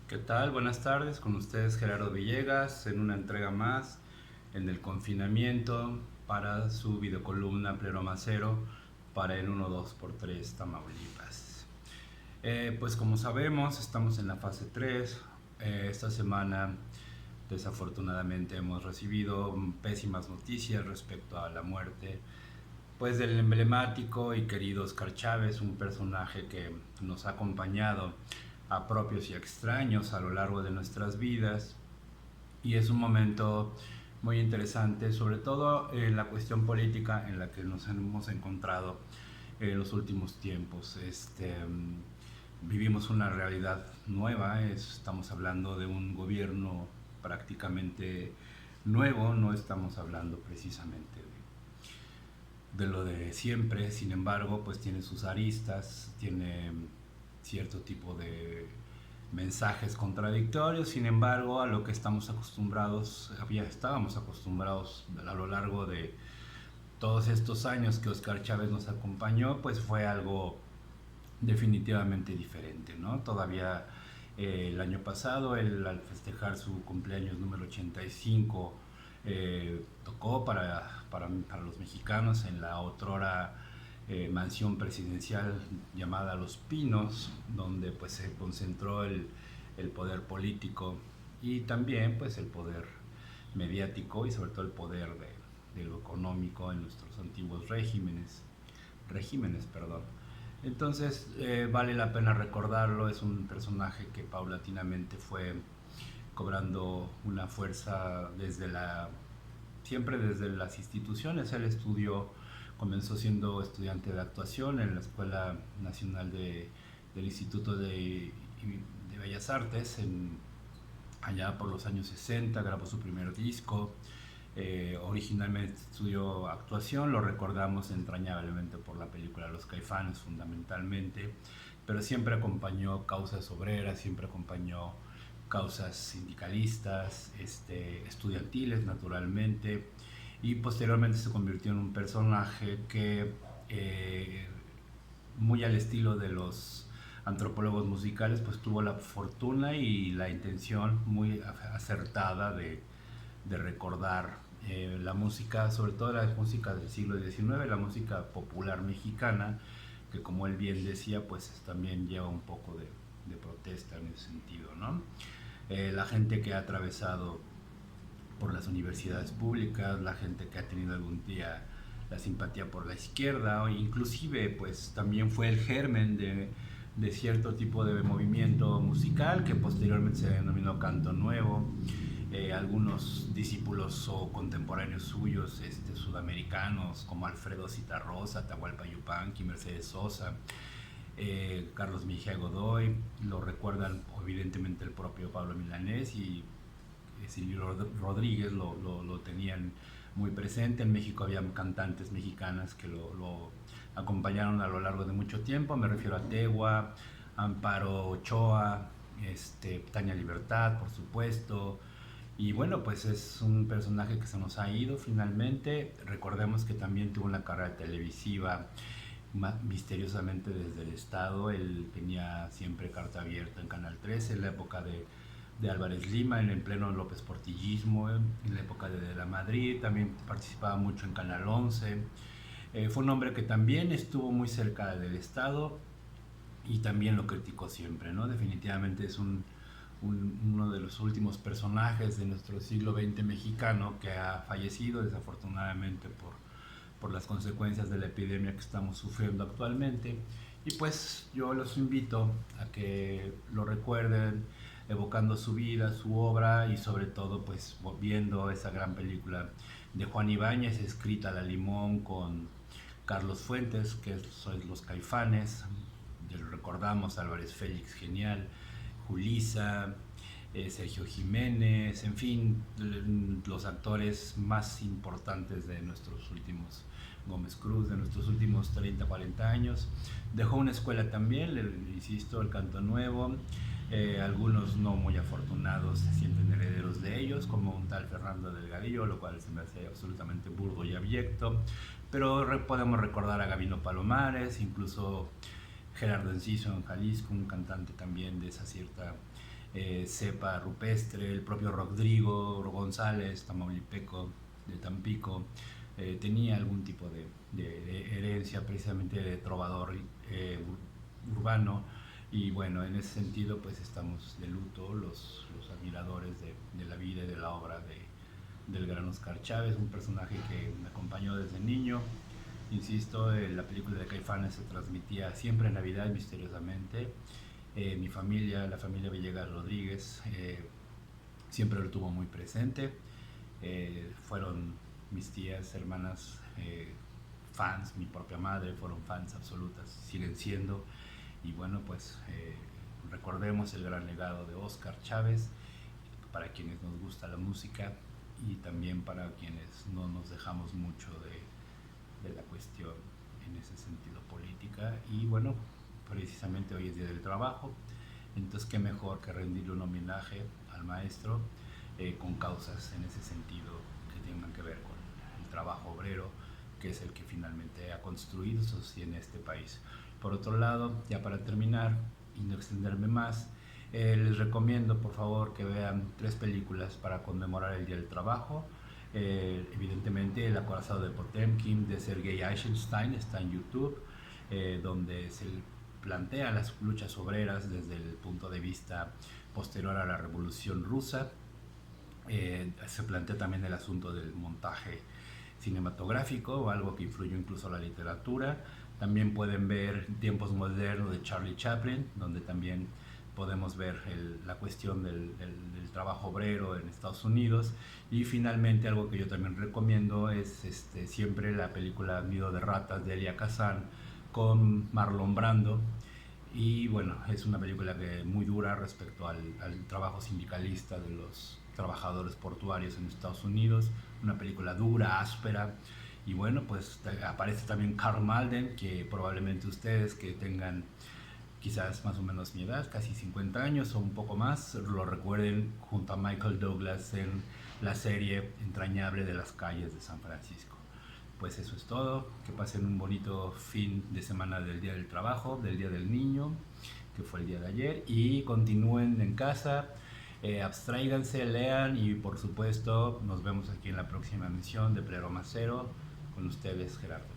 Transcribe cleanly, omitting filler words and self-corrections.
¿Qué tal? Buenas tardes, con ustedes Gerardo Villegas en una entrega más en el confinamiento para su videocolumna Pleroma Cero para el 12x3 Tamaulipas. Pues como sabemos, estamos en la fase 3. Esta semana desafortunadamente hemos recibido pésimas noticias respecto a la muerte pues del emblemático y querido Oscar Chávez, un personaje que nos ha acompañado a propios y a extraños a lo largo de nuestras vidas, y es un momento muy interesante, sobre todo en la cuestión política en la que nos hemos encontrado en los últimos tiempos. Vivimos una realidad nueva, estamos hablando de un gobierno prácticamente nuevo, no estamos hablando precisamente de lo de siempre. Sin embargo, pues tiene sus aristas, tiene cierto tipo de mensajes contradictorios. Sin embargo, a lo que estamos acostumbrados, estábamos acostumbrados a lo largo de todos estos años que Oscar Chávez nos acompañó, pues fue algo definitivamente diferente, ¿no? Todavía el año pasado, él al festejar su cumpleaños número 85, tocó para los mexicanos en la otrora mansión presidencial llamada Los Pinos, donde pues se concentró el poder político y también pues el poder mediático y sobre todo el poder de lo económico en nuestros antiguos regímenes, perdón. Entonces vale la pena recordarlo, es un personaje que paulatinamente fue cobrando una fuerza siempre desde las instituciones. Él comenzó siendo estudiante de actuación en la Escuela Nacional del Instituto de Bellas Artes, allá por los años 60, grabó su primer disco. Originalmente estudió actuación, lo recordamos entrañablemente por la película Los Caifanes fundamentalmente, pero siempre acompañó causas obreras, siempre acompañó causas sindicalistas, estudiantiles naturalmente, y posteriormente se convirtió en un personaje que, muy al estilo de los antropólogos musicales, pues tuvo la fortuna y la intención muy acertada de recordar la música, sobre todo la música del siglo XIX, la música popular mexicana, que como él bien decía, pues también lleva un poco de protesta en ese sentido, ¿no? La gente que ha atravesado por las universidades públicas, la gente que ha tenido algún día la simpatía por la izquierda, o inclusive pues también fue el germen de cierto tipo de movimiento musical que posteriormente se denominó canto nuevo. Algunos discípulos o contemporáneos suyos, sudamericanos, como Alfredo Zitarrosa, Atahualpa Yupanqui, Mercedes Sosa, Carlos Mejía Godoy, lo recuerdan evidentemente el propio Pablo Milanés y Silvio Rodríguez lo tenían muy presente. En México había cantantes mexicanas que lo acompañaron a lo largo de mucho tiempo. Me refiero a Tegua, Amparo Ochoa, Tania Libertad, por supuesto. Y bueno, pues es un personaje que se nos ha ido finalmente. Recordemos que también tuvo una carrera televisiva misteriosamente desde el Estado. Él tenía siempre carta abierta en Canal 13 en la época de Álvarez Lima, en el pleno López Portillismo, en la época de la Madrid, también participaba mucho en Canal 11. Fue un hombre que también estuvo muy cerca del Estado y también lo criticó siempre, ¿no? Definitivamente es uno de los últimos personajes de nuestro siglo XX mexicano que ha fallecido desafortunadamente por las consecuencias de la epidemia que estamos sufriendo actualmente. Y pues yo los invito a que lo recuerden, evocando su vida, su obra y sobre todo pues viendo esa gran película de Juan Ibáñez, escrita a la limón con Carlos Fuentes, que son Los Caifanes, ya lo recordamos, Álvarez Félix, genial, Julisa, Sergio Jiménez, en fin, los actores más importantes de nuestros últimos, Gómez Cruz, de nuestros últimos 30, 40 años. Dejó una escuela también, insisto, el canto nuevo. Algunos no muy afortunados se sienten herederos de ellos, como un tal Fernando Delgadillo, lo cual se me hace absolutamente burdo y abyecto. Pero podemos recordar a Gabino Palomares, incluso Gerardo Enciso en Jalisco, un cantante también de esa cierta cepa rupestre, el propio Rodrigo González, tamaulipeco de Tampico, tenía algún tipo de herencia precisamente de trovador urbano. Y bueno, en ese sentido pues estamos de luto los admiradores de la vida y de la obra del gran Oscar Chávez, un personaje que me acompañó desde niño. Insisto, la película de Caifanes se transmitía siempre en Navidad misteriosamente. Mi familia, la familia Villegas Rodríguez, siempre lo tuvo muy presente. Fueron mis tías, hermanas, fans, mi propia madre, fueron fans absolutas, siguen siendo. Y bueno, pues recordemos el gran legado de Oscar Chávez para quienes nos gusta la música y también para quienes no nos dejamos mucho de la cuestión en ese sentido política. Y bueno, precisamente hoy es Día del Trabajo, entonces qué mejor que rendirle un homenaje al maestro con causas en ese sentido que tengan que ver con el trabajo obrero, que es el que finalmente ha construido sociedad en este país. Por otro lado, ya para terminar y no extenderme más, les recomiendo por favor que vean 3 películas para conmemorar el Día del Trabajo. Evidentemente El acorazado de Potemkin de Sergei Eisenstein está en YouTube, donde se plantea las luchas obreras desde el punto de vista posterior a la Revolución Rusa. Se plantea también el asunto del montaje cinematográfico, algo que influyó incluso la literatura. También pueden ver Tiempos Modernos de Charlie Chaplin, donde también podemos ver la cuestión del trabajo obrero en Estados Unidos. Y finalmente algo que yo también recomiendo es siempre la película Nido de Ratas de Elia Kazan con Marlon Brando. Y bueno, es una película que muy dura respecto al trabajo sindicalista de los trabajadores portuarios en Estados Unidos. Una película dura, áspera. Y bueno, pues aparece también Karl Malden, que probablemente ustedes que tengan quizás más o menos mi edad, casi 50 años o un poco más, lo recuerden junto a Michael Douglas en la serie entrañable de Las calles de San Francisco. Pues eso es todo, que pasen un bonito fin de semana del Día del Trabajo, del Día del Niño, que fue el día de ayer, y continúen en casa, abstráiganse, lean y por supuesto nos vemos aquí en la próxima emisión de Pleroma Cero con ustedes, Gerardo.